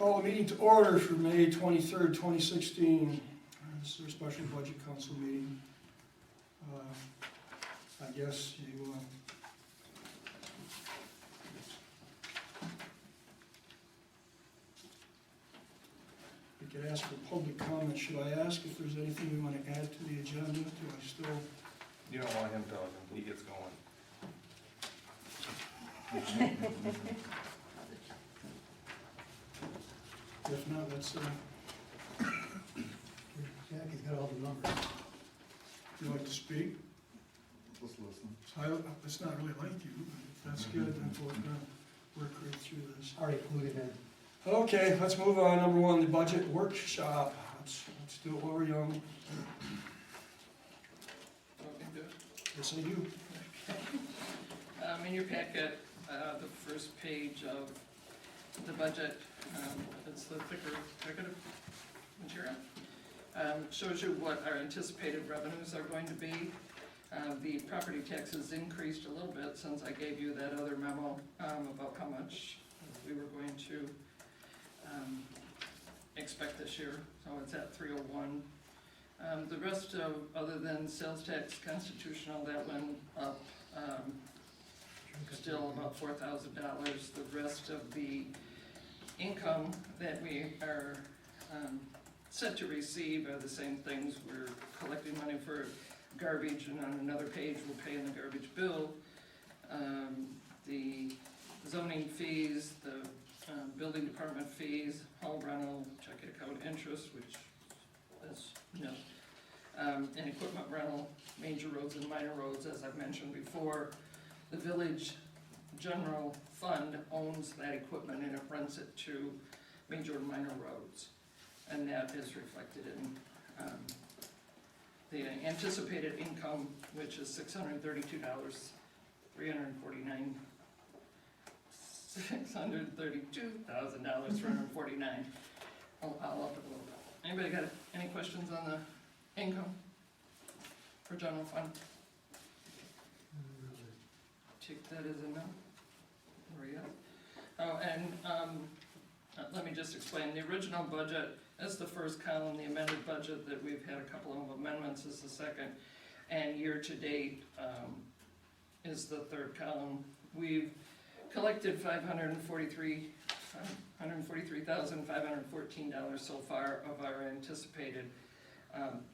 Call the meeting to order for May 23rd, 2016. This is our special budget council meeting. I guess you, we could ask for public comment. Should I ask if there's anything we want to add to the agenda? Do I still? You don't want him talking, he gets going. If not, let's, Jackie's got all the numbers. would you like to speak? Let's listen. It's not really like you, but if that's good, then we'll work right through this. Already included in. Okay, let's move on. Number one, the budget workshop. Let's do it while we're young. Okay, good. Yes, I do. In your packet, the first page of the budget, it's the thicker packet of material. Shows you what our anticipated revenues are going to be. The property taxes increased a little bit since I gave you that other memo about how much we were going to expect this year, so it's at 301. The rest of, other than sales tax constitutional, that went up still about $4,000. The rest of the income that we are set to receive are the same things. We're collecting money for garbage, and on another page we'll pay in the garbage bill. The zoning fees, the building department fees, home rental, checking account interest, which is no, and equipment rental, major roads and minor roads, as I've mentioned before. The village general fund owns that equipment and it rents it to major and minor roads, and that is reflected in the anticipated income, which is $632,349. $632,349. I'll up it a little bit. Anybody got any questions on the income for general fund? Take that as a no. Or yes. Oh, and let me just explain. The original budget is the first column. The amended budget that we've had a couple of amendments is the second. And year-to-date is the third column. We've collected $543,514 so far of our anticipated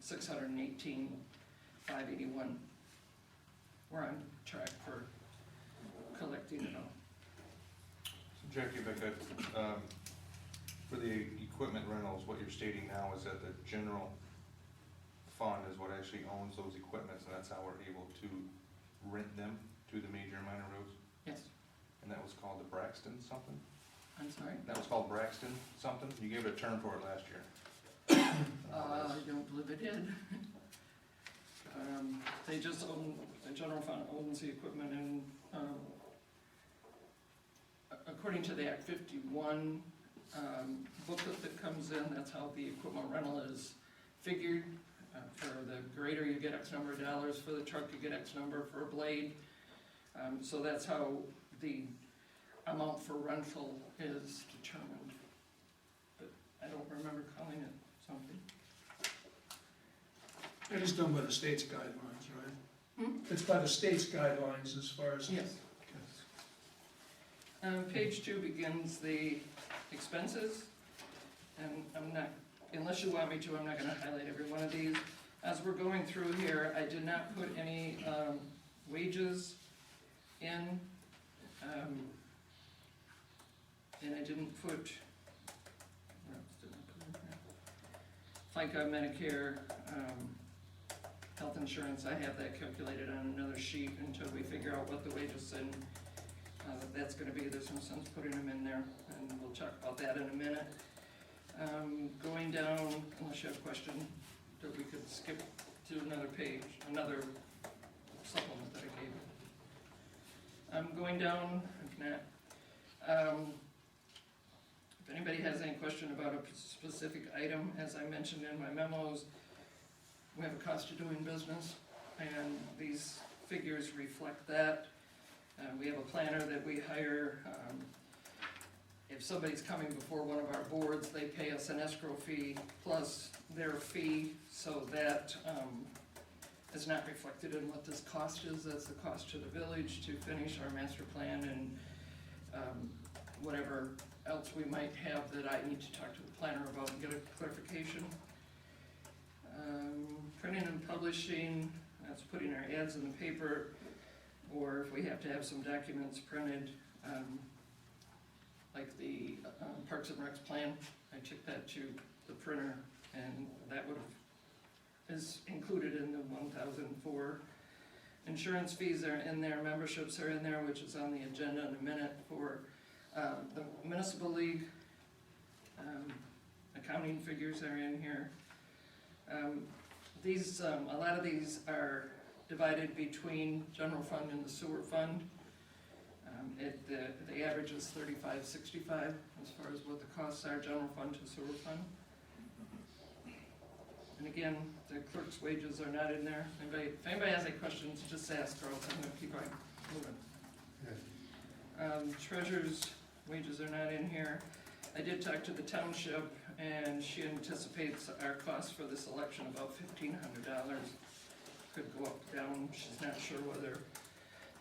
$618,581. We're on track for collecting it all. So Jackie, if I could, for the equipment rentals, what you're stating now is that the general fund is what actually owns those equipments, and that's how we're able to rent them to the major and minor roads? Yes, And that was called the Braxton something? I'm sorry. That was called Braxton something? You gave it a term for it last year. I don't believe it did. They just own, the general fund owns the equipment, and according to the Act 51 booklet that comes in, that's how the equipment rental is figured. For the grader, you get X number of dollars. For the truck, you get X number for a blade. So that's how the amount for rental is determined. But I don't remember calling it something. It is done by the state's guidelines, right? Hmm? It's by the state's guidelines as far as. Yes. Page 2 begins the expenses, and I'm not, unless you want me to, I'm not going to highlight every one of these. As we're going through here, I did not put any wages in, and I didn't put, what else did I put in here? FICA, Medicare, health insurance. I have that calculated on another sheet until we figure out what the wages and that's going to be. There's no sense putting them in there, and we'll talk about that in a minute. Going down, unless you have a question, that we could skip to another page, another supplement that I gave you. Going down, if not, if anybody has any question about a specific item, as I mentioned in my memos, we have a cost of doing business, and these figures reflect that. We have a planner that we hire if somebody's coming before one of our boards, they pay us an escrow fee plus their fee, so that, is not reflected in what this cost is. That's the cost to the village to finish our master plan and, whatever else we might have that I need to talk to the planner about and get a clarification. Printing and publishing, that's putting our ads in the paper, or if we have to have some documents printed, like the Parks and Recs plan, I took that to the printer, and that is included in the 1,004. Insurance fees are in there, memberships are in there, which is on the agenda in a minute for the municipal league. Accounting figures are in here. These, a lot of these are divided between general fund and the sewer fund. The average is $35.65 as far as what the costs are, general fund to sewer fund. And again, the clerk's wages are not in there. If anybody has any questions, just ask, or else I'm gonna keep on moving. Treasurer's wages are not in here. I did talk to the township, and she anticipates our cost for this election about $1,500. Could go up, down, she's not sure whether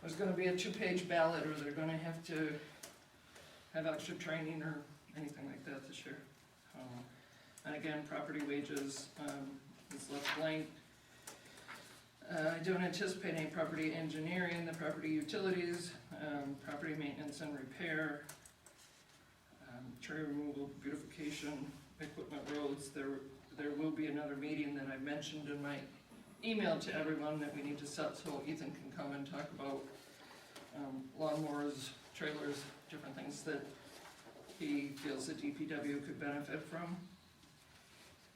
there's gonna be a 2-page ballot, or they're gonna have to have extra training or anything like that this year. And again, property wages is left blank. I don't anticipate any property engineering, the property utilities, property maintenance and repair, tree removal, beautification, equipment, roads. There will be another meeting that I mentioned in my email to everyone that we need to set, so Ethan can come and talk about lawnmowers, trailers, different things that he feels that DPW could benefit from.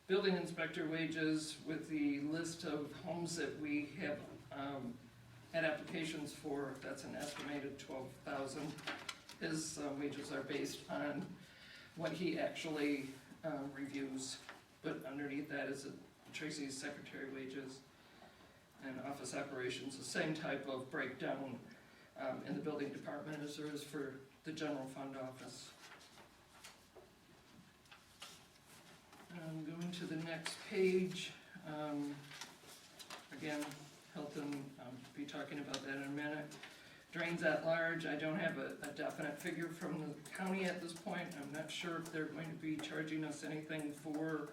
Building inspector wages with the list of homes that we have had applications for, that's an estimated 12,000. His wages are based on what he actually reviews, but underneath that is Tracy's secretary wages and office operations, the same type of breakdown in the building department as there is for the general fund office. Going to the next page, again, health and, be talking about that in a minute. Drains at large, I don't have a definite figure from the county at this point. I'm not sure if they're going to be charging us anything for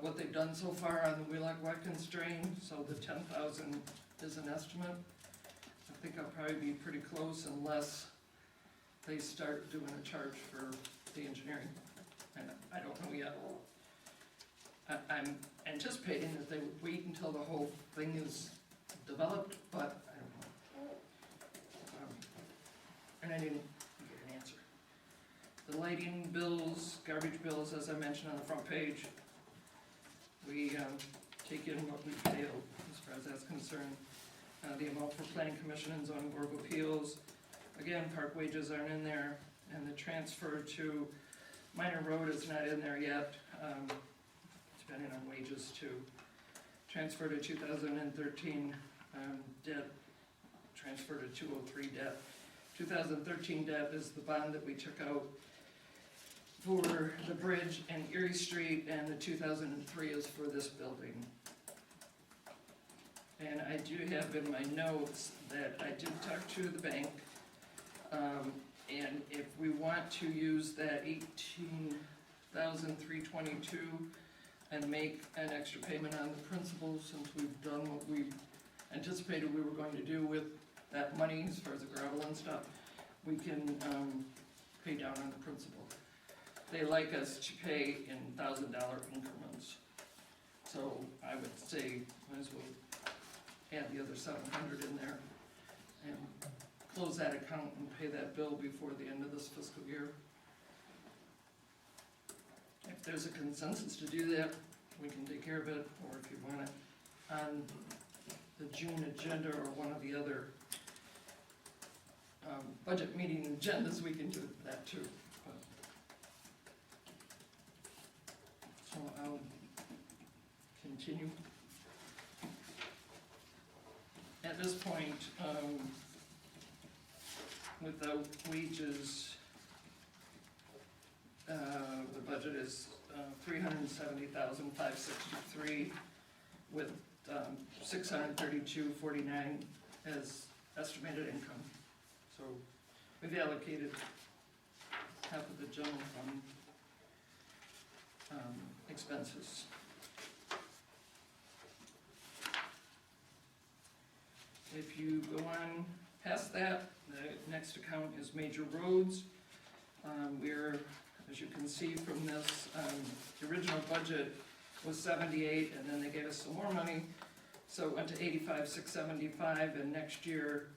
what they've done so far on the Wheelock-Watkins drain, so the 10,000 is an estimate. I think I'll probably be pretty close unless they start doing a charge for the engineering, and I don't know yet. I'm anticipating that they would wait until the whole thing is developed, but I don't know. And I didn't get an answer. The lighting bills, garbage bills, as I mentioned on the front page, we take in what we pay as far as that's concerned. The amount for planning commission and zoning board of appeals. Again, park wages aren't in there, and the transfer to minor road is not in there yet. Depending on wages too. Transfer to 2013 debt, transfer to 203 debt. 2013 debt is the bond that we took out for the bridge and Erie Street, and the 2003 is for this building. And I do have in my notes that I did talk to the bank, and if we want to use that $18,322 and make an extra payment on the principal, since we've done what we anticipated we were going to do with that money as far as the gravel and stuff, we can pay down on the principal. They like us to pay in $1,000 increments, so I would say might as well add the other 700 in there and close that account and pay that bill before the end of this fiscal year. If there's a consensus to do that, we can take care of it, or if you want it on the June agenda or one of the other budget meeting agendas, we can do that too. So I'll continue. At this point, without wages, is 370,563 with 632.49 as estimated income. So we've allocated half of the general fund expenses. If you go on past that, the next account is major roads. We're, as you can see from this, the original budget was 78, and then they gave us some more money, so it went to 85,675, and next year,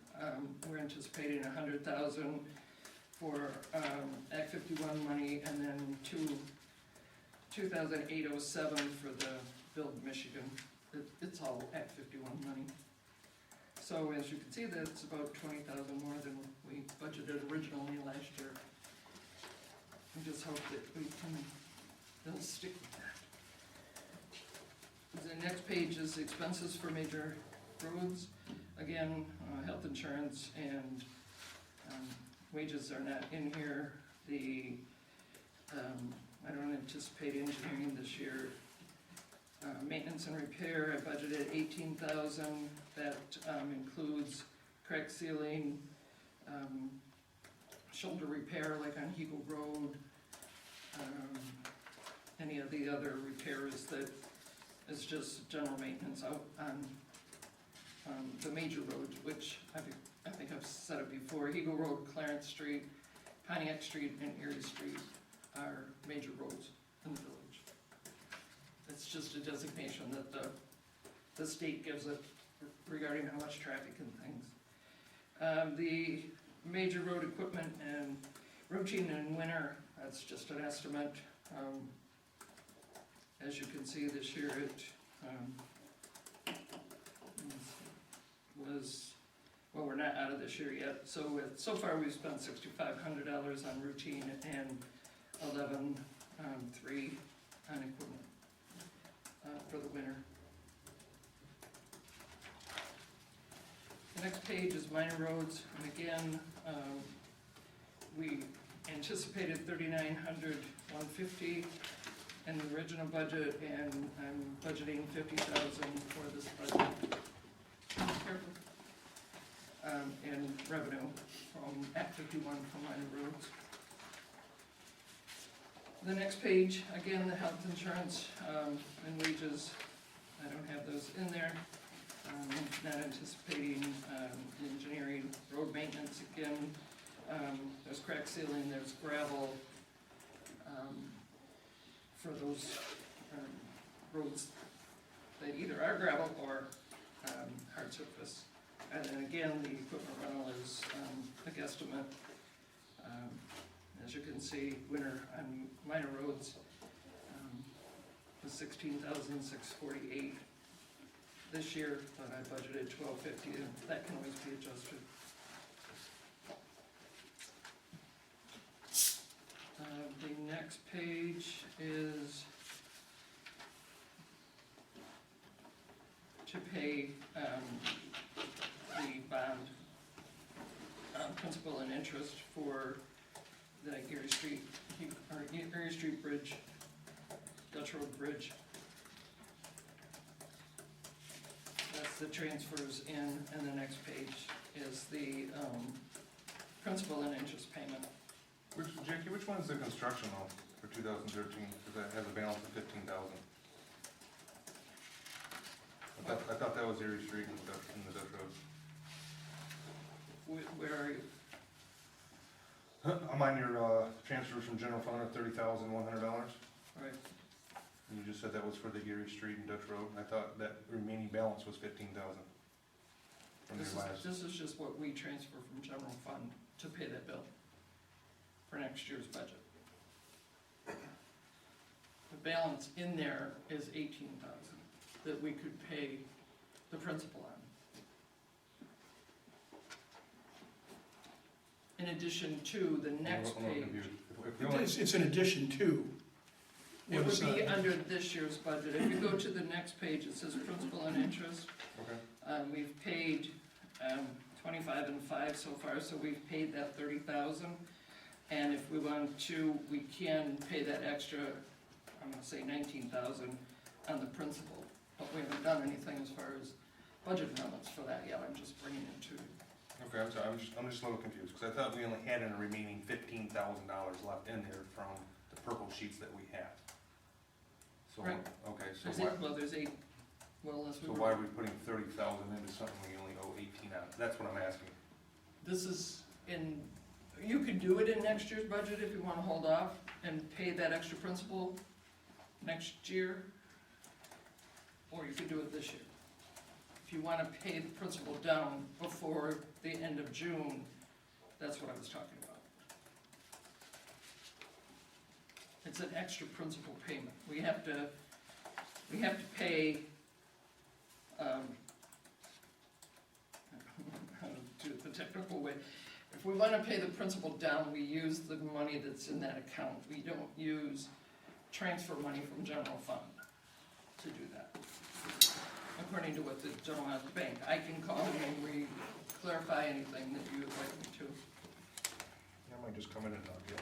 we're anticipating 100,000 for Act 51 money, and then 2,807 for the Build Michigan. It's all Act 51 money. So as you can see, that's about 20,000 more than we budgeted originally last year. I just hope that they'll stick with that. The next page is expenses for major roads. Again, health insurance and wages are not in here. I don't anticipate engineering this year. Maintenance and repair, I budgeted 18,000. That includes crack sealing, shoulder repair like on Eagle Road, any of the other repairs that is just general maintenance out on the major roads, which I think I've said it before. Eagle Road, Clarence Street, Pontiac Street, and Erie Street are major roads in the village. It's just a designation that the state gives it regarding how much traffic and things. The major road equipment and routine in winter, that's just an estimate. As you can see this year, it was, well, we're not out of this year yet. So far we've spent $6,500 on routine and 11,300 on equipment for the winter. The next page is minor roads, and again, we anticipated 3,900, 150 in the original budget, and I'm budgeting 50,000 for this budget. And revenue from Act 51 from minor roads. The next page, again, the health insurance and wages, I don't have those in there. Not anticipating engineering, road maintenance again. There's crack sealing, there's gravel for those roads that either are gravel or hard surface. And then again, the equipment rental is a guesstimate. As you can see, winter on minor roads was $16,648 this year, but I budgeted $1,250, and that can always be adjusted. The next page is to pay the bond principal and interest for the Erie Street Bridge, Dutch Road Bridge. That's the transfers in, and the next page is the principal and interest payment. Jackie, which one's the construction loan for 2013? Because that has a balance of 15,000. I thought that was Erie Street and the Dutch Road. Where are you? I'm on your transfers from general fund of $30,100. Right. And you just said that was for the Erie Street and Dutch Road. I thought that remaining balance was 15,000. This is just what we transfer from general fund to pay that bill for next year's budget. The balance in there is 18,000 that we could pay the principal on. In addition to the next page. It's in addition to. It would be under this year's budget. If you go to the next page, it says principal and interest. Okay. We've paid 25 and 5 so far, so we've paid that 30,000. And if we want to, we can pay that extra I'm gonna say 19,000 on the principal, but we haven't done anything as far as budget amendments for that yet, I'm just bringing it to. Okay, I'm sorry, I'm just a little confused, because I thought we only had a remaining $15,000 left in there from the purple sheets that we have. So, Right. okay, so There's why, eight, well, there's eight, well, unless we so were. why are we putting 30,000 into something we only owe 18 on? That's what I'm asking. This is in, you could do it in next year's budget if you wanna hold off and pay that extra principal next year, or you could do it this year. If you wanna pay the principal down before the end of June, that's what I was talking about. It's an extra principal payment. We have to pay, how to do it the technical way. If we wanna pay the principal down, we use the money that's in that account. We don't use transfer money from general fund to do that. According to what the general has to bank. I can call and clarify anything that you would like me to. I might just come in and talk to you.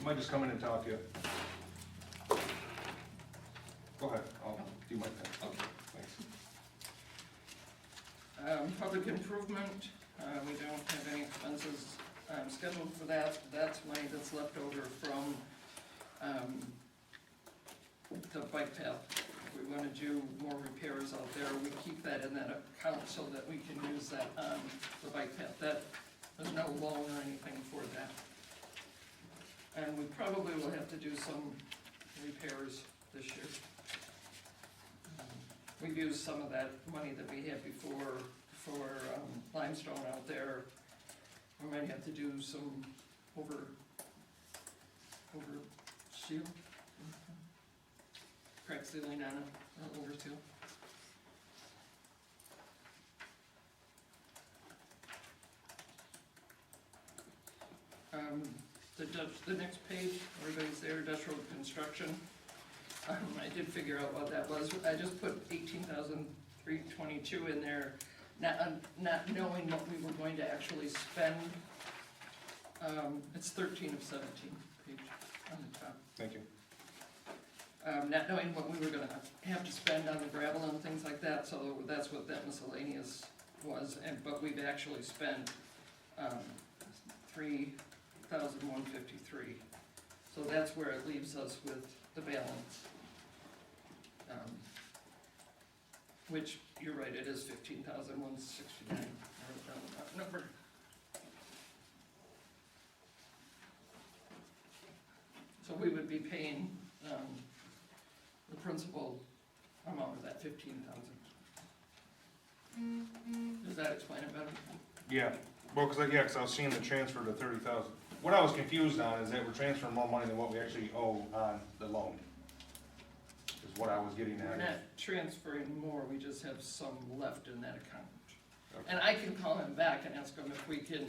I might just come in and talk to you. Go ahead, I'll do my thing. Okay. Thanks. Public improvement, we don't have any expenses scheduled for that. That's money that's left over from the bike path. If we want to do more repairs out there, we keep that in that account so that we can use that on the bike path. There's no loan or anything for that. And we probably will have to do some repairs this year. We've used some of that money that we had before for limestone out there. We might have to do some over seal, crack sealing on it, over seal. The next page, everybody's there, Dutch Road construction. I did figure out what that was. I just put 18,322 in there, not knowing what we were going to actually spend. It's 13 of 17, page on the top. Thank you. Not knowing what we were gonna have to spend on the gravel and things like that, so that's what that miscellaneous was, but we've actually spent, 3,153. So that's where it leaves us with the balance. Which, you're right, it is 15,169, I wrote down that number. So we would be paying, the principal amount of that 15,000. Does that explain it better? Yeah, well, cause I was seeing the transfer to 30,000. What I was confused on is that we're transferring more money than what we actually owe on the loan. Is what I was getting We're at. not transferring more, we just have some left in that account. Okay. And I can call him back and ask him if we can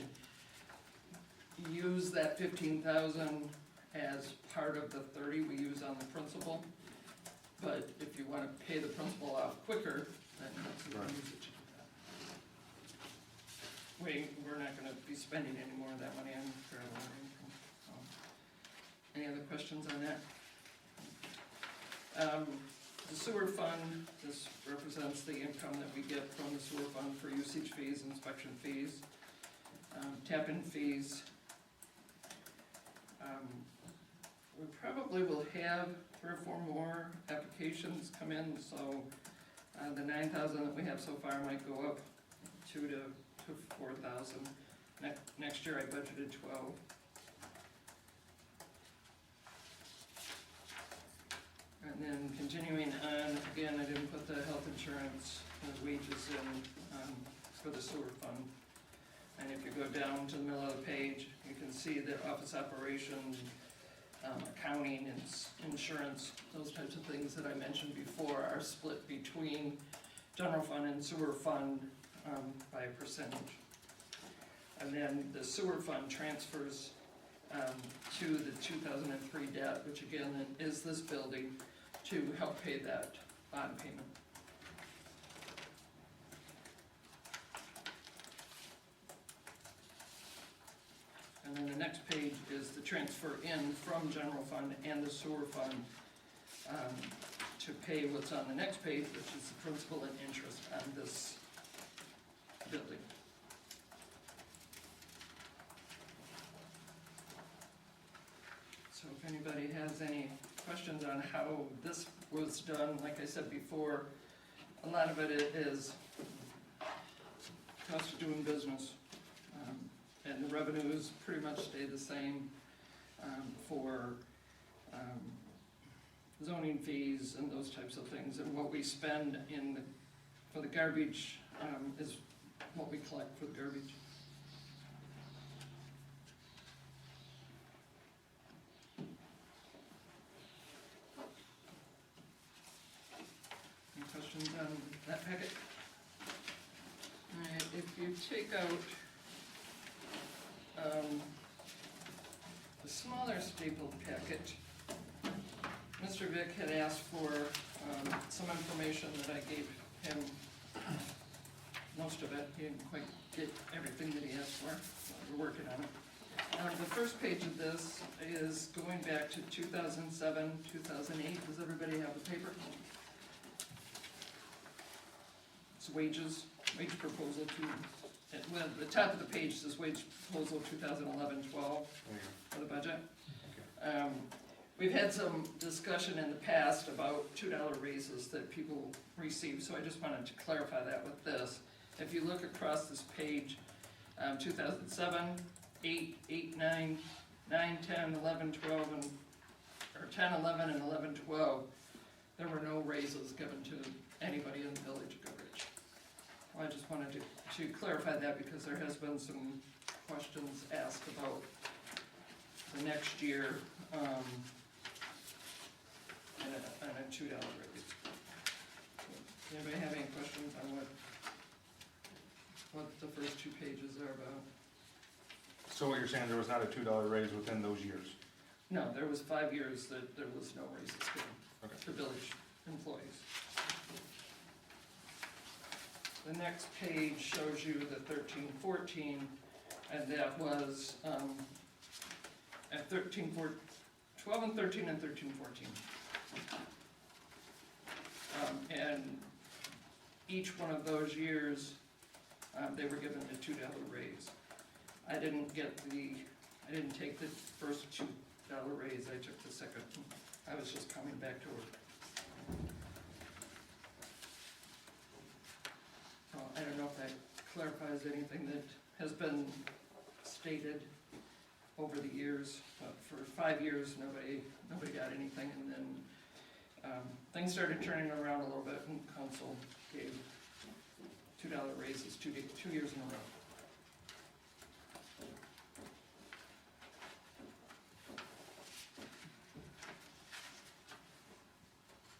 use that 15,000 as part of the 30 we use on the principal. But if you wanna pay the principal off quicker, then that's the Right. use it to do that. We're not gonna be spending any more of that money on gravel or anything. Any other questions on that? The sewer fund, this represents the income that we get from the sewer fund for usage fees, inspection fees, tap-in fees. We probably will have 3 or 4 more applications come in, so the 9,000 that we have so far might go up 2 to 4,000. Next year I budgeted 12. And then continuing on, again, I didn't put the health insurance and wages in for the sewer fund. And if you go down to the middle of the page, you can see the office operations, accounting and insurance, those types of things that I mentioned before are split between general fund and sewer fund by a percentage. And then the sewer fund transfers to the 2003 debt, which again is this building, to help pay that bond payment. And then the next page is the transfer in from general fund and the sewer fund to pay what's on the next page, which is the principal and interest on this building. So if anybody has any questions on how this was done, like I said before, a lot of it is cost of doing business. And the revenues pretty much stay the same for zoning fees and those types of things. And what we spend for the garbage is what we collect for the garbage. Any questions on that packet? All right, if you take out the smaller stapled packet, Mr. Vick had asked for some information that I gave him, most of it. He didn't quite get everything that he asked for, but we're working on it. The first page of this is going back to 2007, 2008. Does everybody have the paper? It's wages, wage proposal well, the top of the page says wage proposal 2011-12 for the budget. We've had some discussion in the past about $2 raises that people receive, so I just wanted to clarify that with this. If you look across this page, 2007, 8, 8, 9, 9, 10, 11, 12, or 10, 11, and 11, 12, there were no raises given to anybody in the village of Goodrich. Well, I just wanted to clarify that because there has been some questions asked about the next year and a $2 raise. Anybody have any questions on what the first two pages are about? So what you're saying, there was not a $2 raise within those years? No, there was 5 years that there was no raises given to village employees. The next page shows you the 13-14, and that was at 12 and 13 and 13-14. And each one of those years, they were given a $2 raise. I didn't take the first $2 raise, I took the second. I was just coming back to work. I don't know if that clarifies anything that has been stated over the years, but for 5 years, nobody got anything, and then things started turning around a little bit, and council gave $2 raises 2 years in a row.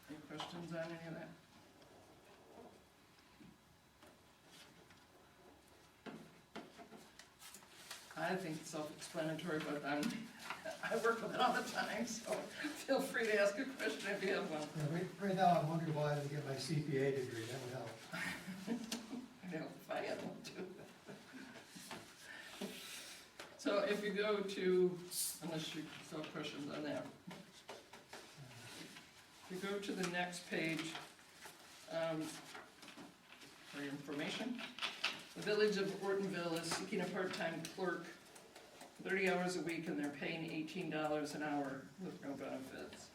Any questions on any of that? I think it's self-explanatory, but I work with it all the time, so feel free to ask a question if you have one. Yeah, right now, I'm wondering why I didn't get my CPA degree, that would help. I know, if I had one too. So if you go to, unless you still have questions on that. If you go to the next page, for your information, the village of Ortonville is seeking a part-time clerk, 30 hours a week, and they're paying $18 an hour with no benefits.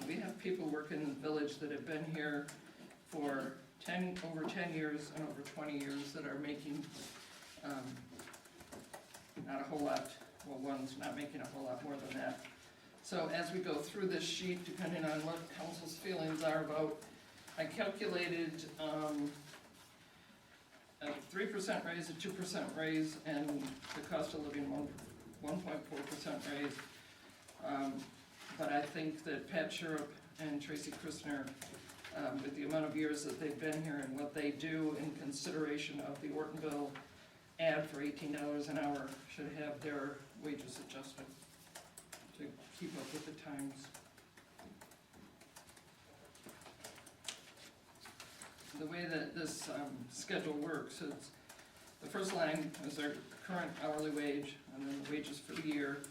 We have people working in the village that have been here for over 10 years and over 20 years that are making not a whole lot, well, one's not making a whole lot more than that. So as we go through this sheet, depending on what council's feelings are about, I calculated a 3% raise, a 2% raise, and the cost of living 1.4% raise. But I think that Pat Shurup and Tracy Christner, with the amount of years that they've been here and what they do in consideration of the Ortonville ad for $18 an hour, should have their wages adjusted to keep up with the times. The way that this schedule works is the first line is their current hourly wage, and then the wages for the year.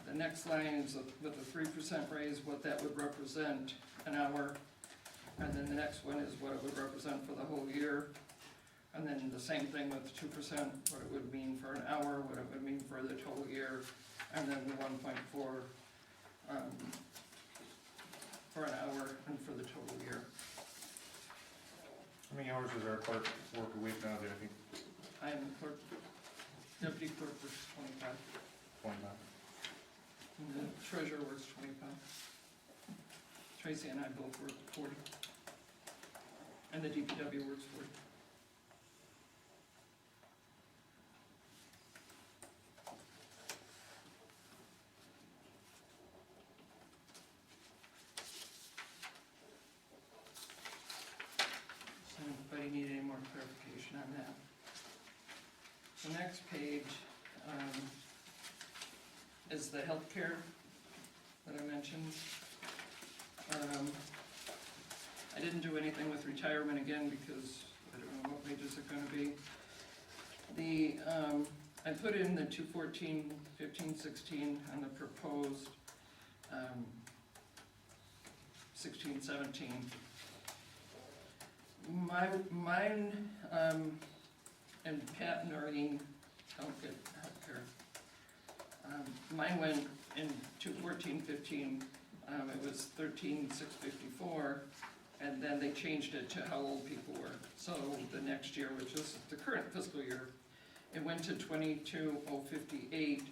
The next line is with a 3% raise, what that would represent an hour. And then the next one is what it would represent for the whole year. And then the same thing with 2%, what it would mean for an hour, what it would mean for the total year. And then the 1.4 for an hour and for the total year. How many hours does our clerk work a week now, Jackie? I am clerk, deputy clerk works 25, 25. and the treasurer works 25. Tracy and I both work 40. And the DPW works 40. Does anybody need any more clarification on that? The next page is the healthcare that I mentioned. I didn't do anything with retirement again because I don't know what wages are gonna be. I put in the 214, 15, 16 on the proposed 16, 17. Mine, and Pat and Noreen don't get healthcare. Mine went in 214, 15, it was 13,654, and then they changed it to how old people were. So the next year, which is the current fiscal year, it went to 22,058.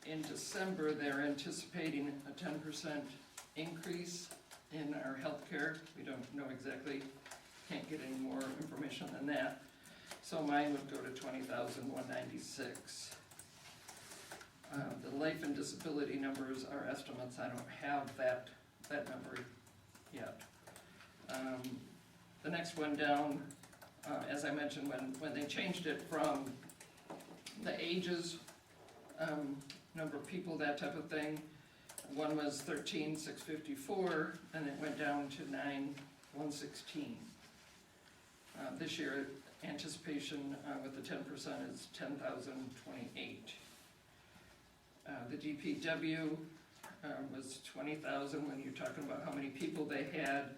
In December, they're anticipating a 10% increase in our healthcare. We don't know exactly, can't get any more information than that. So mine would go to 20,196. The life and disability numbers are estimates. I don't have that number yet. The next one down, as I mentioned, when they changed it from the ages, number of people, that type of thing, one was 13,654, and it went down to 9,116. This year, anticipation with the 10% is 10,028. The DPW was 20,000 when you're talking about how many people they had,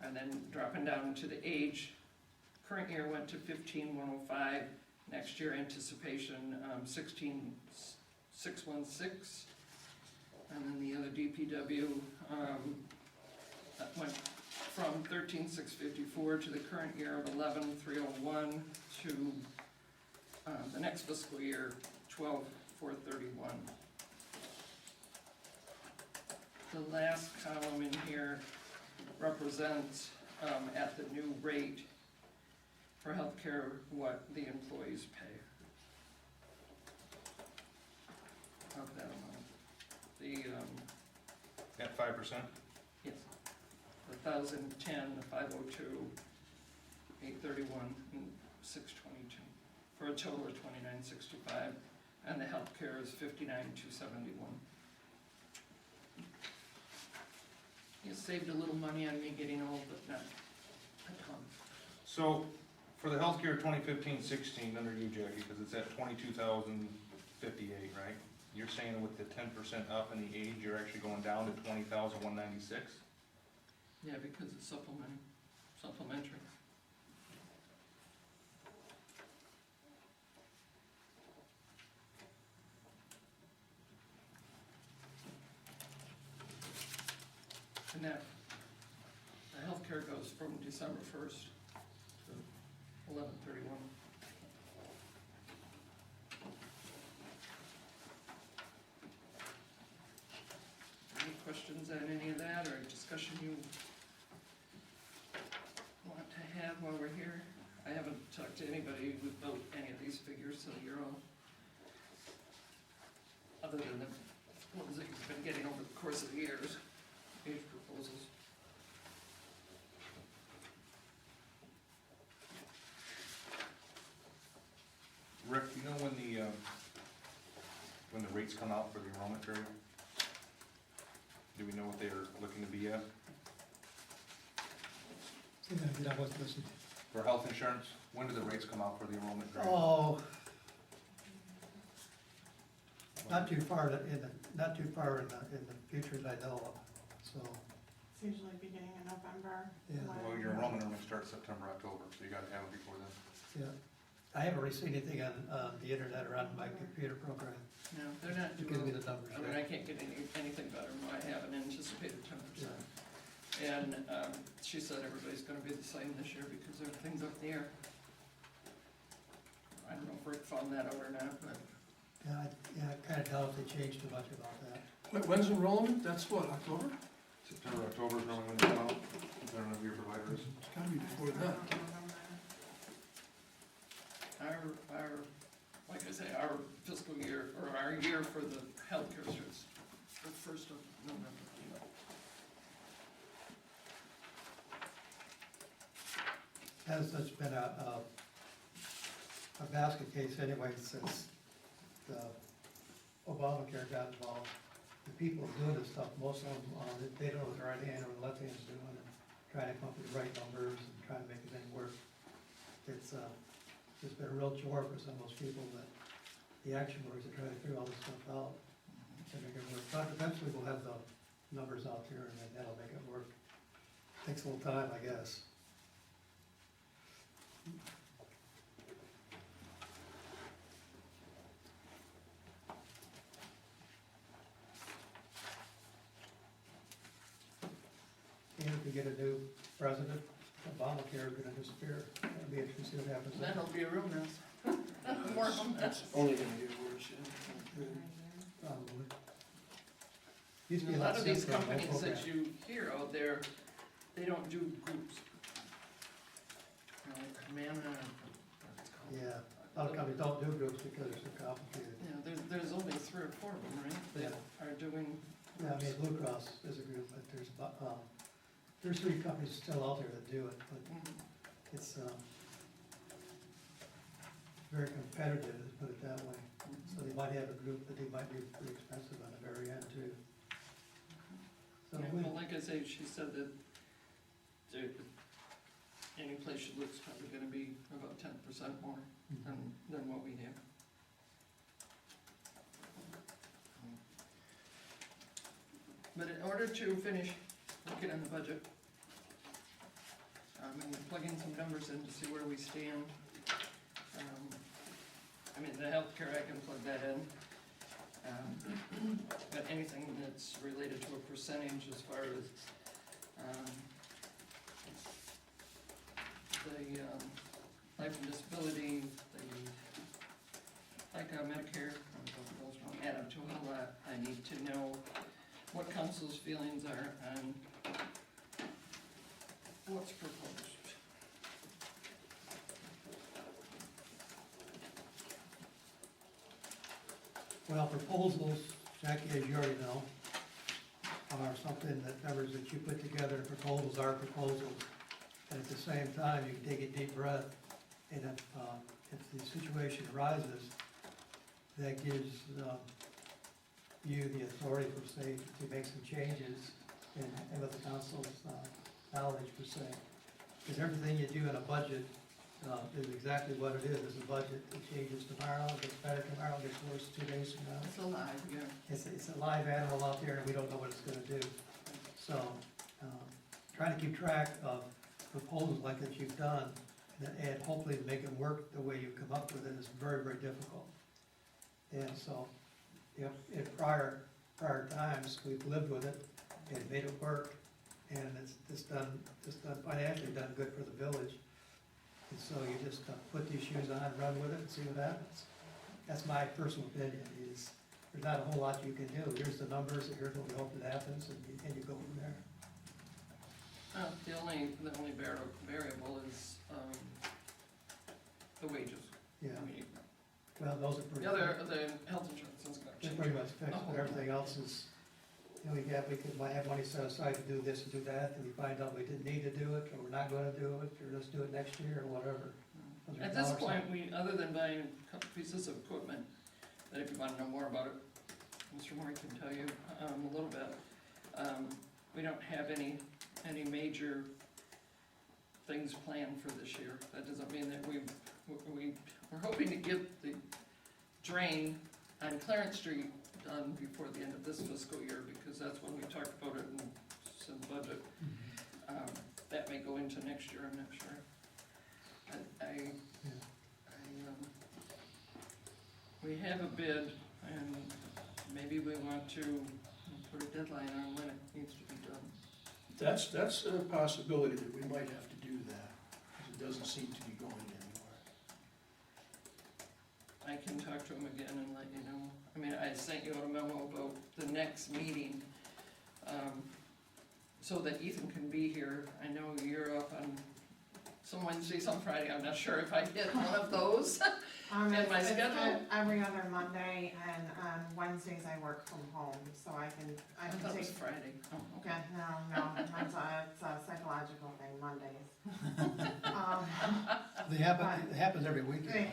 and then dropping down to the age. Current year went to 15,105. Next year anticipation 16,616. And then the other DPW that went from 13,654 to the current year of 11,301 to the next fiscal year 12,431. The last column in here represents at the new rate for healthcare what the employees pay of that amount. At 5%? Yes, the 1,010, the 502, 831, and 622, for a total of 2,965, and the healthcare is 59,271. You saved a little money on me getting old, but not a ton. So, for the healthcare 2015-16 under you, Jackie, because it's at 22,058, right? You're saying with the 10% up in the age, you're actually going down to 20,196? Yeah, because it's supplementary. And that, the healthcare goes from December 1st to 11/31. Any questions on any of that, or discussion you want to have while we're here? I haven't talked to anybody about any of these figures, so you're all, other than the ones that you've been getting over the course of the years, age proposals. Rick, do you know when the rates come out for the enrollment period? Do we know what they're looking to be at? I was listening. For health insurance, when do the rates come out for the enrollment period? Oh, Not too far in the future that I know of, so, It's usually beginning of November. Yeah. Well, your enrollment only starts September, October, so you gotta have it before then. yeah. I haven't received anything on, the internet or on my computer program, No, they're not to give me doing, the numbers I mean, yet. I can't get anything better than what I have an anticipated 10%. And she said everybody's gonna be the same this year because everything's up in the air. I don't know if Rick found that out or not, but Yeah, I kinda doubt if they changed too much about that. When's enrollment? That's what, October? September, October is normally when they come out, I don't know who your provider is. It's gotta be before that. our, like I say, our fiscal year, or our year for the healthcare starts the 1st of November. Has such been a basket case anyway since the Obamacare got involved. The people doing this stuff, most of them, they don't know what the right hand or the left hand's doing, and trying to come up with the right numbers and trying to make the thing work. It's been a real chore for some of those people that, the actuaries are trying to figure all this stuff out and make it work. But eventually we'll have the numbers out there and then that'll make it work. Takes a little time, I guess. And if we get a new president, Obamacare is gonna disappear. It'll be interesting to see what happens then. That'll be a real mess. More of a mess. Only gonna get worse, yeah. Probably. Used to be A lot of these simpler, more companies that program. you hear out there, they don't do groups. You know, like Humana, what's it called? Yeah, a lot of companies don't do groups because they're so complicated. Yeah, there's only 3 or 4 of them, right? That are doing Yeah, I groups. mean, Blue Cross is a group, but there's 3 companies still out there that do it, but Mhm. it's, very competitive, let's put it that way. So they might have a group, but they might be pretty expensive on the very end too. So Yeah, we, well, like I say, she said that any place she looks probably gonna be about 10% more than what we have. But in order to finish working on the budget, I'm gonna plug in some numbers in to see where we stand. I mean, the healthcare, I can plug that in. But anything that's related to a percentage as far as, the, life and disability, the FICA, Medicare, those don't add up to a whole lot. I need to know what council's feelings are on what's proposed. well, proposals, Jackie, as you already know, are something that numbers that you put together, proposals are proposals. And at the same time, you can take a deep breath, and if the situation arises, that gives you the authority per se to make some changes and with the council's knowledge per se. Because everything you do in a budget is exactly what it is, it's a budget. It changes tomorrow, it gets better tomorrow, it gets worse 2 days from now. It's alive, yeah. It's a live animal out there and we don't know what it's gonna do. So, trying to keep track of proposals like that you've done and hopefully make it work the way you come up with it is very, very difficult. And so, in prior times, we've lived with it and made it work. And it's done financially done good for the village. And so you just put these shoes on, run with it and see what happens. That's my personal opinion, is there's not a whole lot you can do. Here's the numbers, and here's what we hope that happens, and you go from there. The only variable is, the wages. Yeah, I mean, well, those are pretty, the health insurance is gonna they're change. pretty much fixed, but everything else is, might have money set aside to do this and do that, and we find out we didn't need to do it, or we're not gonna do it, or let's do it next year, or whatever. Those are At this dollars. point, other than buying a couple pieces of equipment, that if you wanna know more about it, Mr. Murray can tell you, a little bit. We don't have any major things planned for this year. That doesn't mean that we're hoping to get the drain on Clarence Street done before the end of this fiscal year, because that's when we talked about it in some budget. That may go into next year, I'm not sure. We have a bid, and maybe we want to put a deadline on when it needs to be done. That's a possibility that we might have to do that, because it doesn't seem to be going anywhere. I can talk to him again and let you know. I mean, I sent you a memo about the next meeting, so that Ethan can be here. I know you're up on some Wednesday, some Friday, I'm not sure if I hit one of those. And my It's schedule? every other Monday, and on Wednesdays I work from home, so I can I thought it was take. Friday. Oh, okay. Okay, no, it's a psychological thing, Mondays. It happens every weekend.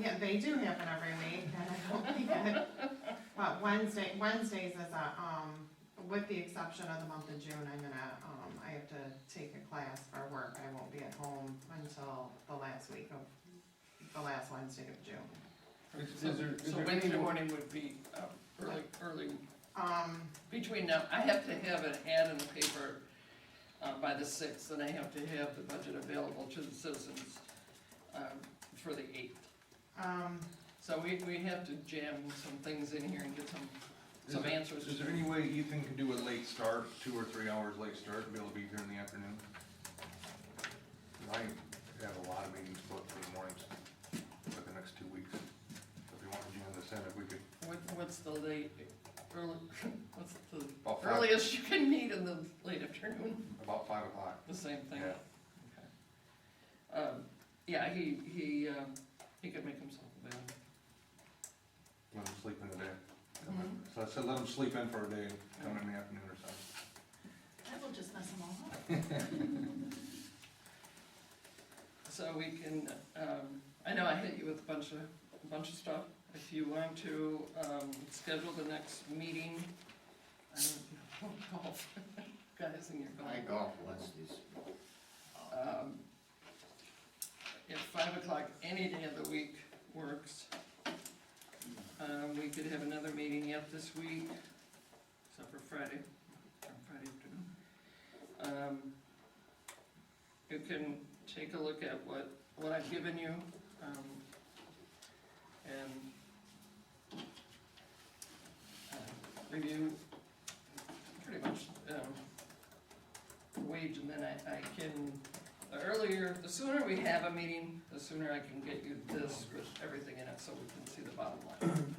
Yeah, they do happen every week, and I don't think it, but Wednesdays is with the exception of the month of June, I have to take a class for work. I won't be at home until the last Wednesday of June. So Wednesday morning would be early, between now, I have to have an ad in the paper by the 6th, and I have to have the budget available to the citizens for the 8th. So we have to jam some things in here and get some answers. Is there any way Ethan can do a late start, 2 or 3 hours late start, and be able to be here in the afternoon? I have a lot of meetings booked for the mornings for the next 2 weeks. So if you want to jam this in, if we could. What's the About five. earliest you can meet in the late afternoon? About 5 o'clock. The same thing? Yeah. Okay. Yeah, he could make himself available. Let him sleep in the day. Mhm. So I said, let him sleep in for a day, come in the afternoon or something. That will just mess them all up. So we can, I know I hit you with a bunch of stuff. If you want to, schedule the next meeting, I don't golf, guys in your golf. I golf Wednesdays. If 5 o'clock any day of the week works, we could have another meeting yet this week, except for Friday afternoon. You can take a look at what I've given you, and review pretty much the wage, and then I can, the sooner we have a meeting, the sooner I can get you this with everything in it, so we can see the bottom line.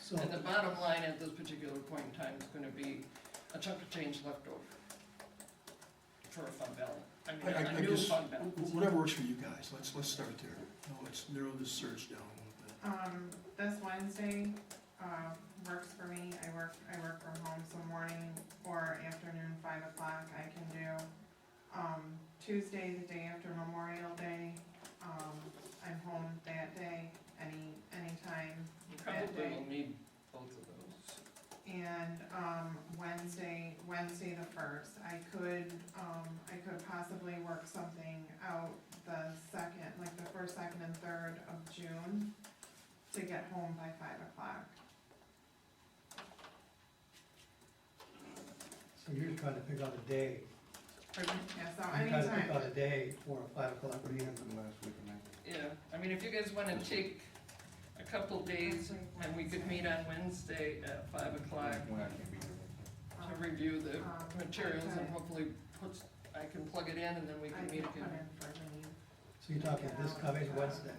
So, And the bottom line at this particular point in time is gonna be a chunk of change left over for a fund balance. I mean, I a new guess, fund balance. whatever works for you guys, let's start there. Let's narrow this search down a little bit. This Wednesday, works for me. I work from home, so morning or afternoon, 5 o'clock I can do. Tuesday, the day after Memorial Day, I'm home that day, anytime. You probably will need both of those. And, Wednesday the 1st, I could possibly work something out the second, like the 1st, 2nd, and 3rd of June to get home by 5 o'clock. so you're trying to pick out a day, Yeah, so you're trying to pick anytime, out a day for a 5 o'clock meeting. Last week of May. Yeah, I mean, if you guys wanna take a couple days, and we could meet on Wednesday at 5 o'clock When I can't be here. to review the materials, and hopefully I can plug it in, and then we I can can meet put again. in for leave, So you're talking this coming Wednesday?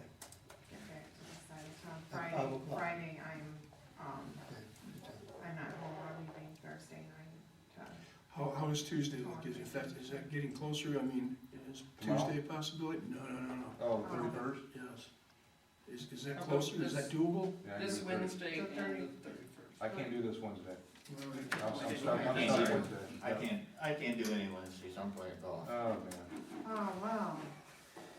get back to the side of town. At 5 o'clock. Friday, I'm Okay. not home, I'm leaving Thursday night to. How does Tuesday look? Is that getting closer? I mean, is Tomorrow? Tuesday a possibility? No. Oh, 31st? Yes. Is that How about closer? Is that doable? Yeah, I can This do the 30th. Wednesday The and the 30th. 31st. I can't do this Wednesday. I'm I stuck can't Wednesday. do- I can't do any Wednesdays, I'm playing golf. Oh, man. Oh, wow.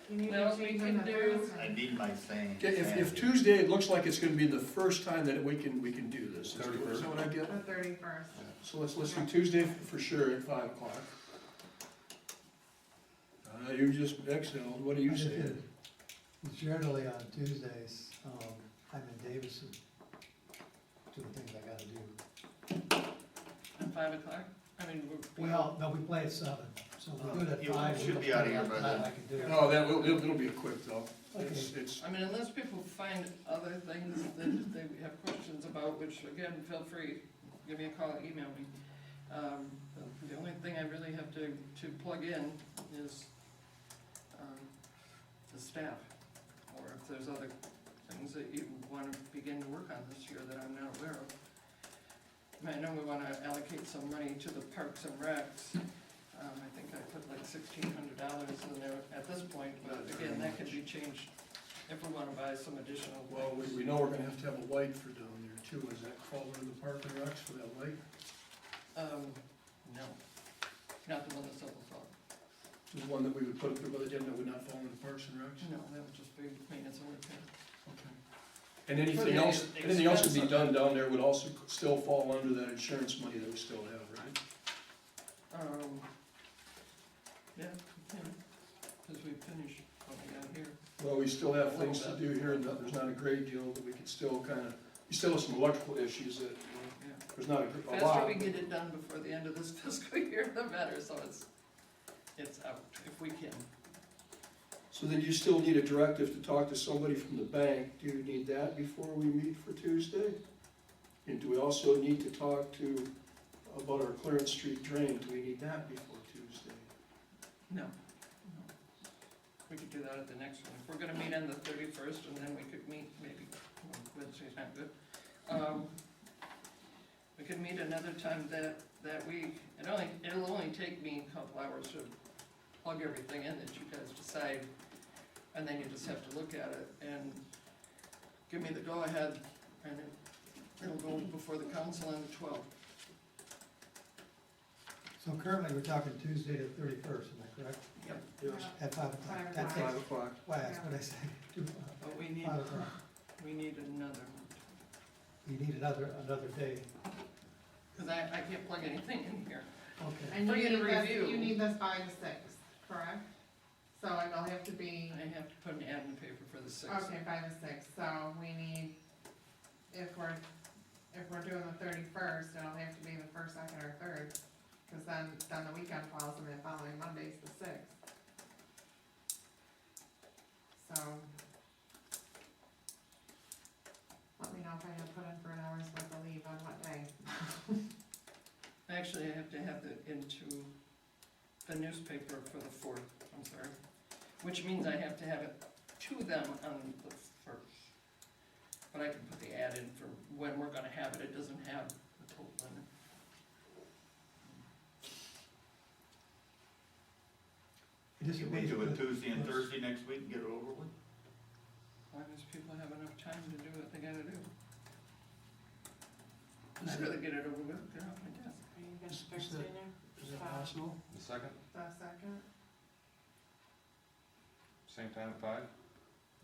You need Well, to we change can it to do- Thursday. I need my same. Okay, if Tuesday, it looks like it's gonna be the first time that we can do this. Is that what I get? The 31st. So let's do Tuesday for sure at 5 o'clock. You just excelled. What do you I just say? did- Generally on Tuesdays, I'm in Davison, doing things I gotta do. At 5 o'clock? I mean, Well, no, we play at 7, so we do it at You 5. should be outta here by then. I can do it. No, it'll be quick though. It's, I mean, unless people find other things that they have questions about, which again, feel free, give me a call, email me. The only thing I really have to plug in is the staff, or if there's other things that you want to begin to work on this year that I'm not aware of. I know we want to allocate some money to the parks and recs. I think I put like $1,600 in there at this point, but again, that could be changed if we want to buy some additional. well, we know we're gonna have to have a light for down there too. Does that fall under the park and recs for that light? No, not the one that's overflow. The one that we would put up there by the gym that would not fall into parks and recs? No, that would just be maintenance and repair. Okay. And anything else to be done down there would also still fall under that insurance money that we still have, right? Yeah, because we finished what we got here. Well, we still have things to do here, and there's not a great deal, but we could still we still have some electrical issues that, Yeah. there's not a Faster lot. we get it done before the end of this fiscal year, the better, so it's out if we can. So then you still need a directive to talk to somebody from the bank. Do you need that before we meet for Tuesday? And do we also need to talk about our Clarence Street drain? Do we need that before Tuesday? No. We could do that at the next one. If we're gonna meet on the 31st, and then we could meet maybe, well, Wednesday's not good. We could meet another time that week. It'll only take me a couple hours to plug everything in that you guys decide, and then you just have to look at it and give me the go-ahead, and it'll go before the council on the 12th. So currently, we're talking Tuesday the 31st, am I correct? Yep. Yes. At 5 o'clock. 5 That o'clock. takes, 5 o'clock. well, that's what I said, 2 o'clock. But we 5 o'clock. need another, You need another day, because I can't plug anything in here. okay. And For you to need this- review. You need this by the 6th, correct? So it'll have to be, I have to put an ad in the paper for the 6th. okay, by the 6th, so we need, if we're doing the 31st, it'll have to be the 1st, 2nd, or 3rd, because then the weekend falls and the following Monday's the 6th. So, let me know if I have to put in for an hour's worth of leave on what day. Actually, I have to have it into the newspaper for the 4th, I'm sorry. Which means I have to have it to them on the 1st. But I can put the ad in for when we're gonna have it, it doesn't have the total in it. It just Can we do it basically- Tuesday and Thursday next week and get it over with? As long as people have enough time to do what they gotta do. I'd rather get it over with, get off my desk. Are you Is that possible? The second, The 2nd? same time at 5?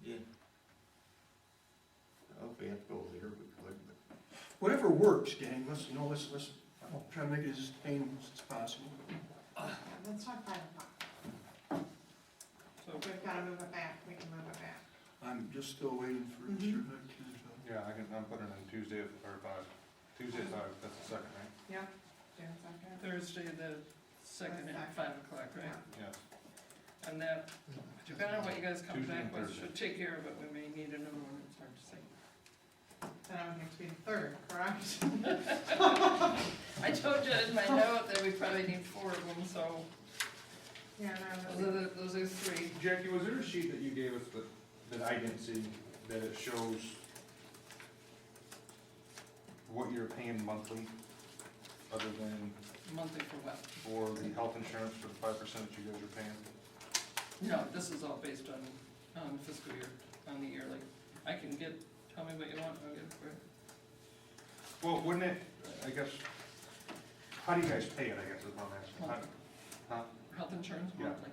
Yeah. Well, if we have to go later, we could, but. Whatever works, gang, let's try to make it as painless as possible. Let's talk 5 o'clock. So, If we've gotta move it back, we can move it back. I'm just still waiting for Mhm. Mr. Hood to, Yeah, I'm putting it in Tuesday or 5. Tuesday at 5, that's the second, right? Yep, June 2nd. Thursday, the 2nd at 5 o'clock, right? Yes. And that, depending on what you guys come Tuesday back and with, Thursday. should take care of it. We may need another one, it's hard to say. Then it would have to be the 3rd, correct? I told you in my note that we probably need 4 of them, so Yeah, no, those are 3. Jackie, was there a sheet that you gave us that I didn't see, that it shows what you're paying monthly, other than Monthly for what? for the health insurance for the 5% that you guys are paying? No, this is all based on fiscal year, on the yearly. I can tell me what you want, I'll get it for you. Well, wouldn't it, I guess, how do you guys pay it, I guess is what I'm asking. Monthly. Huh? Health insurance Yeah. monthly.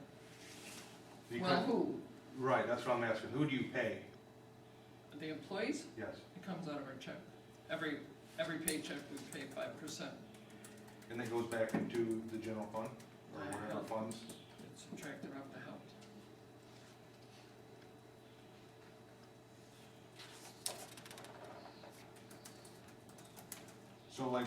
You Well, could- who? Right, that's what I'm asking. Who do you pay? The employees? Yes. It comes out of our check. Every paycheck we pay 5%. And it goes back into the general fund, or whatever funds? It's subtracted off the health. So like,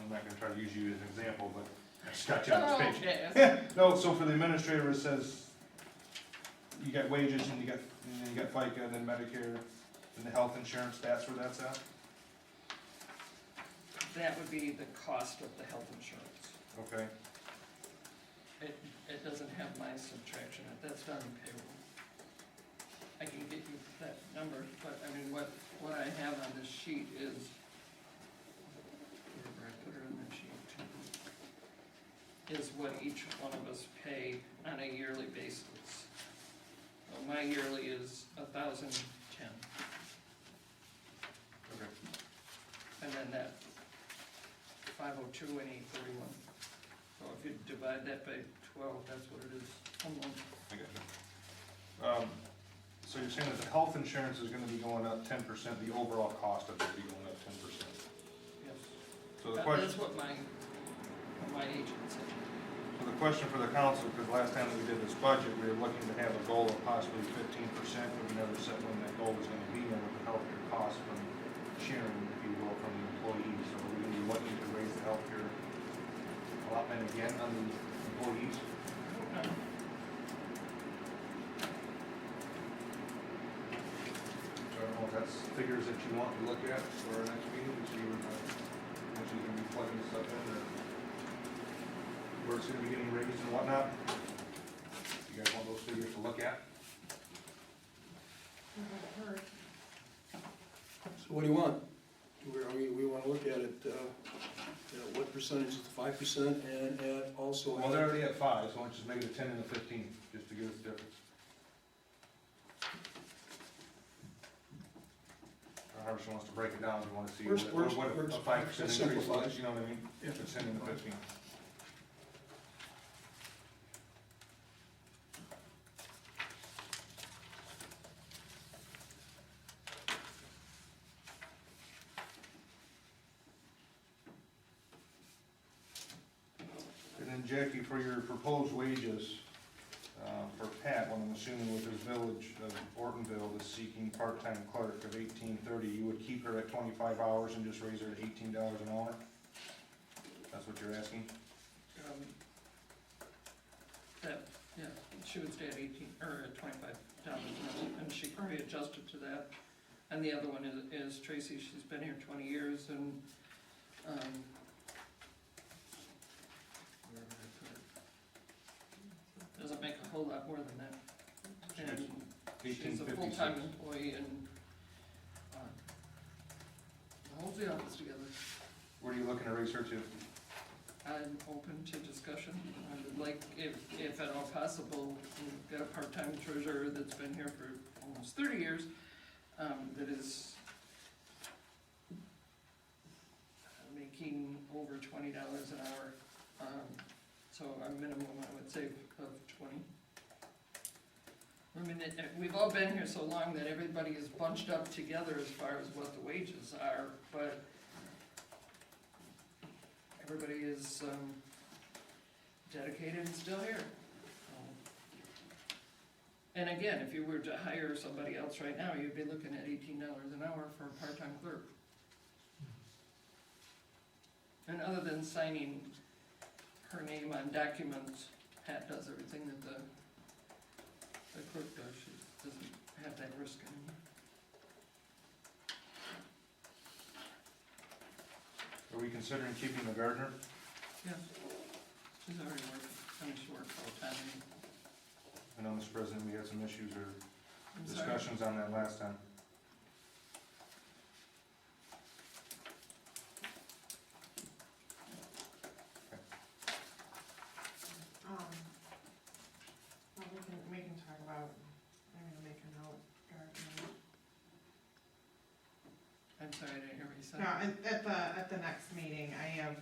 I'm not gonna try to use you as an example, but I just got you on this page. Okay. No, so for the administrator, it says, you got wages and then you got FICA and then Medicare and the health insurance, that's where that's at? That would be the cost of the health insurance. Okay, It doesn't have my subtraction, that's done in payroll. I can get you that number, but I mean, what I have on this sheet is, wherever I put it on that sheet, is what each one of us pay on a yearly basis. So my yearly is 1,010, okay. and then that 502 and 831. So if you divide that by 12, that's what it is a month. I got you. So you're saying that the health insurance is gonna be going up 10%, the overall cost of it will be going up 10%? Yes. So the question, That's what my agent said. so the question for the council, because last time we did this budget, we were looking to have a goal of possibly 15%, but we never set when that goal was gonna be, and with the healthcare costs from sharing, if you will, from the employees. So we're gonna be looking to raise the healthcare allotment again on the employees. So I don't know if that's figures that you want to look at for our next meeting, to see how much you can be plugging stuff in, or where it's gonna be getting raised and whatnot. You guys want those figures to look at? So what do you want? We wanna look at it, what percentage is the 5% and add also. Well, they're already at 5, so why don't you just make it a 10 and a 15, just to give us the difference. Or however she wants to break it down, if you wanna see what a 5% increase simplifies. is, you know what I mean? Yeah. If it's 10 and a 15. And then Jackie, for your proposed wages, for Pat, what I'm assuming with his village of Ortonville is seeking part-time clerk of $18.30, you would keep her at 25 hours and just raise her to $18 an hour? That's what you're asking? Yeah, she would stay at 18, or at $25 an hour, and she could be adjusted to that. And the other one is Tracy, she's been here 20 years, and, where did I put it? Doesn't make a whole lot more than that. And she's a full-time employee and, holds the office together. Where are you looking to raise her to? I'm open to discussion. I would like, if at all possible, we've got a part-time treasurer that's been here for almost 30 years, that is making over $20 an hour. So a minimum, I would say, of 20. I mean, we've all been here so long that everybody is bunched up together as far as what the wages are, but everybody is dedicated and still here. And again, if you were to hire somebody else right now, you'd be looking at $18 an hour for a part-time clerk. And other than signing her name on documents, Pat does everything that the clerk does. She doesn't have that risk anymore. Are we considering keeping the gardener? Yes, she's already working, I mean, she works full-time. I know, Mr. President, we had some issues or I'm sorry. discussions on that last time. Well, we can talk about, I'm gonna make a note, gardening. I'm sorry, I didn't hear what you said. No, at the next meeting, I have,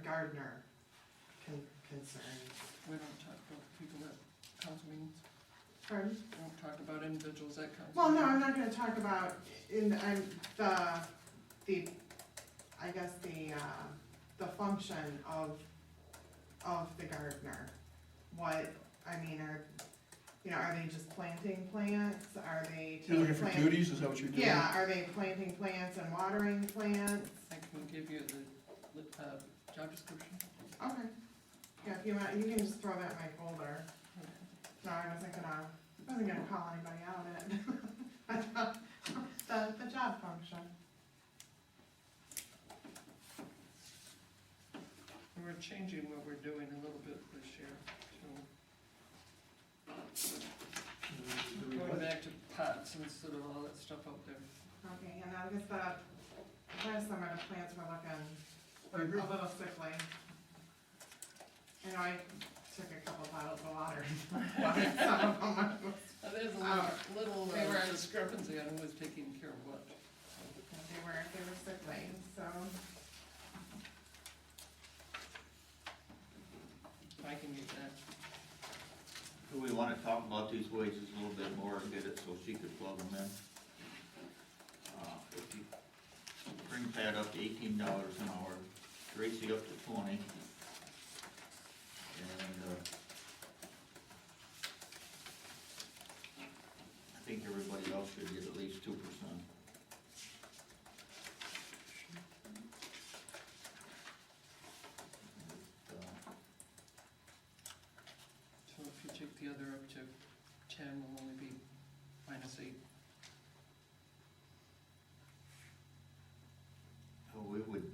gardener concerns. We don't talk about people at council meetings. Pardon? We don't talk about individuals at council. Well, no, meetings. I'm not gonna talk about, I guess the function of the gardener. What, I mean, you know, are they just planting plants? Are they? You're looking for plant- duties, is that what you're doing? Yeah, are they planting plants and watering plants? I can give you the, job description. Okay. Yeah, if you want, you can just throw that in my folder. No, I wasn't gonna call anybody out it. The job function. We're changing what we're doing a little bit this year, so going back to pots instead of all that stuff out there. Okay, and I guess last summer the plants were looking I agree. a little sickly. You know, I took a couple bottles of water, watered some of them. There's a little They were- discrepancy on who was taking care of what. They were sickly, so. I can get that. Do we wanna talk about these wages a little bit more and get it so she could plug them in? If you bring Pat up to $18 an hour, Tracy up to 20. And, I think everybody else should get at least 2%. So if you take the other up to 10, will only be -8. So we would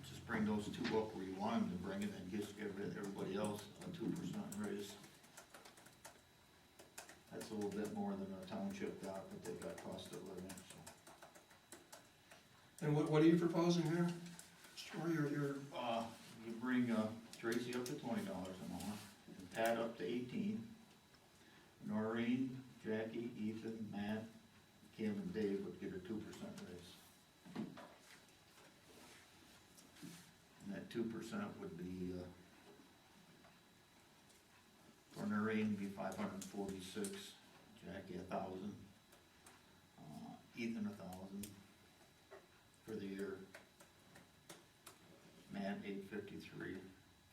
just bring those two up where you want them to bring it and just give everybody else a 2% raise. That's a little bit more than a township got, but they got cost of living, so. And what are you proposing here? Story, you're, You bring, Tracy up to $20 an hour, and Pat up to 18. Noreen, Jackie, Ethan, Matt, Kim, and Dave would get a 2% raise. And that 2% would be, for Noreen, be 546, Jackie 1,000, Ethan 1,000 for the year. Matt 853,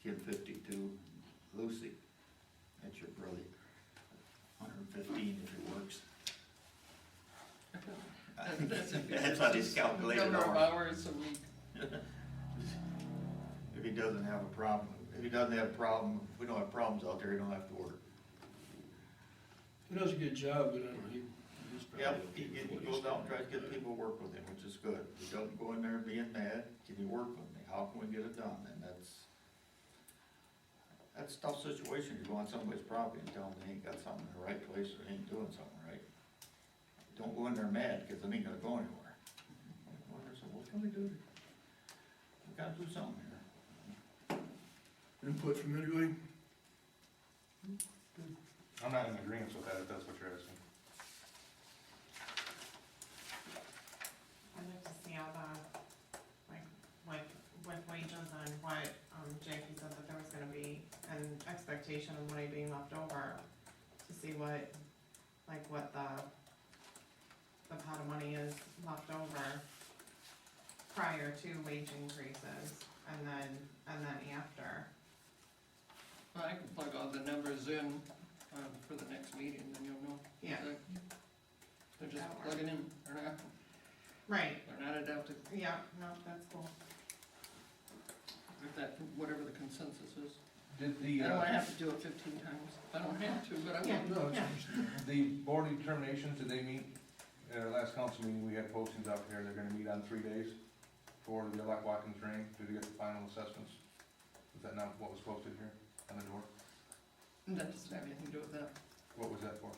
Kim 52, Lucy, that's your brother, 115 if it works. That's if That's how these calculated number of hours. hours a week. If he doesn't have a problem, if he doesn't have a problem, if we don't have problems out there, he don't have to work. he does a good job, but I don't know, he's probably. Yep, he goes out and tries to get people to work with him, which is good. He doesn't go in there being mad, can you work with me, how can we get it done? And that's a tough situation, you go on somebody's property and tell them they ain't got something in the right place or they ain't doing something right. Don't go in there mad, cause it ain't gonna go anywhere. Go in there and say, what can we do? We gotta do something here. Input from anybody? I'm not in agreement with that, if that's what you're asking. I'd like to see how with wages and what, Jackie said that there was gonna be an expectation of money being left over, to see what the pot of money is left over prior to wage increases, and then after. Well, I can plug all the numbers in, for the next meeting, then you'll know. Yeah. exactly. They're just That'll work. plugging in, Right, they're not adapted, yeah, no, that's cool. if that, whatever the consensus is. Did I don't wanna have to do it 15 times, I don't have to, but I Yeah. will. No, it's Yeah. understandable. the board determinations, did they meet? At our last council meeting, we had postings out there, they're gonna meet on 3 days for the Elect Watkins drain, to get the final assessments. Is that not what was posted here on the door? That doesn't have anything to do with that, What was that for?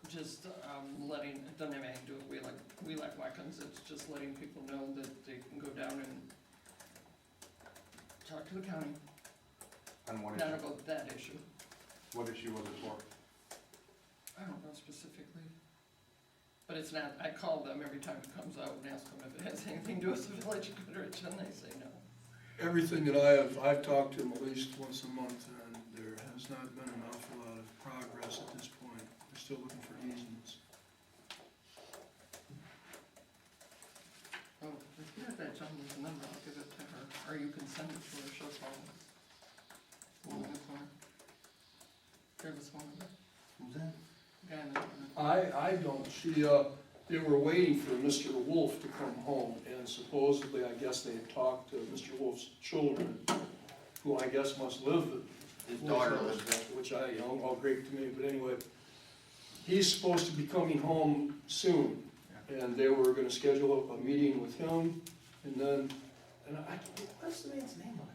just, letting, it doesn't have anything to do with we like Watkins, it's just letting people know that they can go down and talk to the county, On what not issue? about that issue. What issue was it for? I don't know specifically, but it's not, I call them every time it comes out and ask them if it has anything to do with the village of Goodrich, and they say no. Everything that I've talked to him at least once a month, and there has not been an awful lot of progress at this point. We're still looking for easements. Oh, if you have that gentleman's number, I'll give it to her, or you can send it to her, she'll call us. We'll look for it. Here's this one number. Who's that? Guy in the- I don't, they were waiting for Mr. Wolf to come home, and supposedly, I guess they had talked to Mr. Wolf's children, who I guess must live at His daughter lives there. which all great to me, but anyway, he's supposed to be coming home soon, and they were gonna schedule a meeting with him, and then, what's the man's name on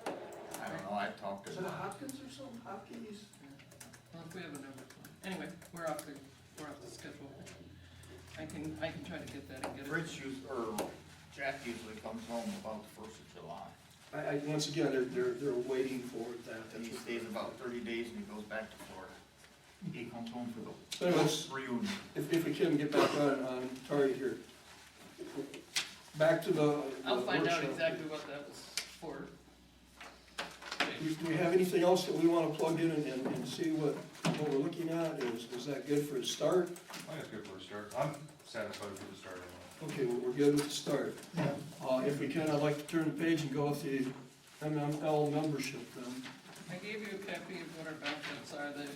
the corner? I don't know, I talked to Is him. it Hopkins or something, Hopkins? Well, if we have a number, anyway, we're off the schedule. I can try to get that and get it. Fritz or Jack usually comes home about the 1st of July. Once again, they're waiting for that. He stays about 30 days and he goes back to Florida. He comes home for So the anyways, reunion. if we can get back on target here. Back to the I'll find out workshop. exactly what that was for. Do we have anything else that we wanna plug in and see what we're looking at? Is that good for a start? I think it's good for a start. I'm satisfied with the start anyway. Okay, well, we're good with the start. Yeah, If we can, I'd like to turn the page and go with the MML membership then. I gave you a copy of what our benefits are that,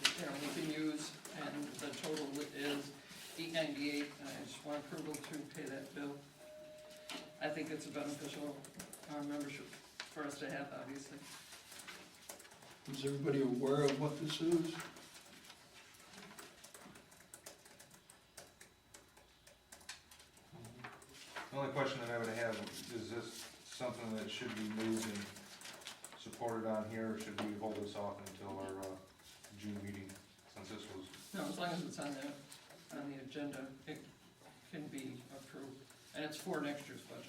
we can use, and the total is $898. I just want approval to pay that bill. I think it's a beneficial, membership for us to have, obviously. Is everybody aware of what this is? The only question that I would have, is this something that should be moved and supported on here, or should we hold this off until our June meeting, since this was, No, as long as it's on the agenda, it can be approved, and it's for next year's budget.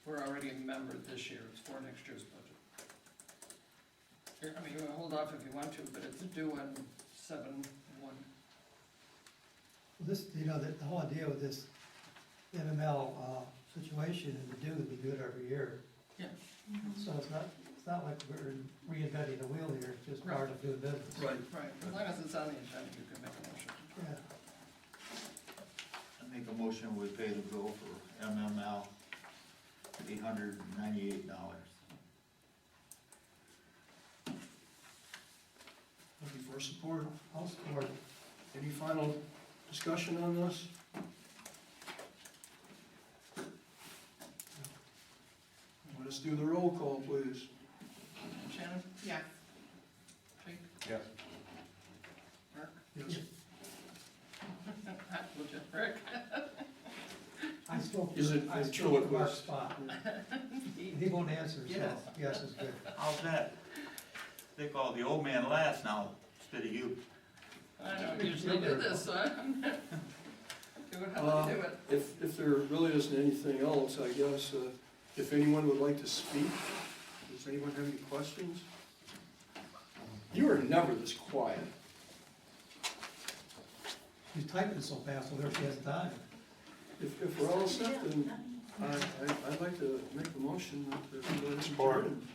We're already a member this year, it's for next year's budget. I mean, you wanna hold off if you want to, but it's due on 7/1. well, this, the whole idea with this MML, situation is to do it every year. Yeah. So it's not like we're reinventing the wheel here, it's just part of doing business. Right. Right, as long as it's on the agenda, you can make a motion. Yeah, I make a motion, we pay the bill for MML, $898. Looking for support. I'll support it. Any final discussion on this? Let us do the roll call, please. Shannon? Yes. Jake? yes. Mark? Yes. Would you, Rick? I spoke Is it I spoke to ventriloquist? Mark's spot. He won't answer, so Yes. yes is good. How's that? They call the old man last now, instead of you. I don't usually do this, so I'm doing how I do it. If there really isn't anything else, I guess, if anyone would like to speak, does anyone have any questions? You are never this quiet. She's typing so fast, so there she has time. If we're all set, then I'd like to make a motion that we're Support. adjourned.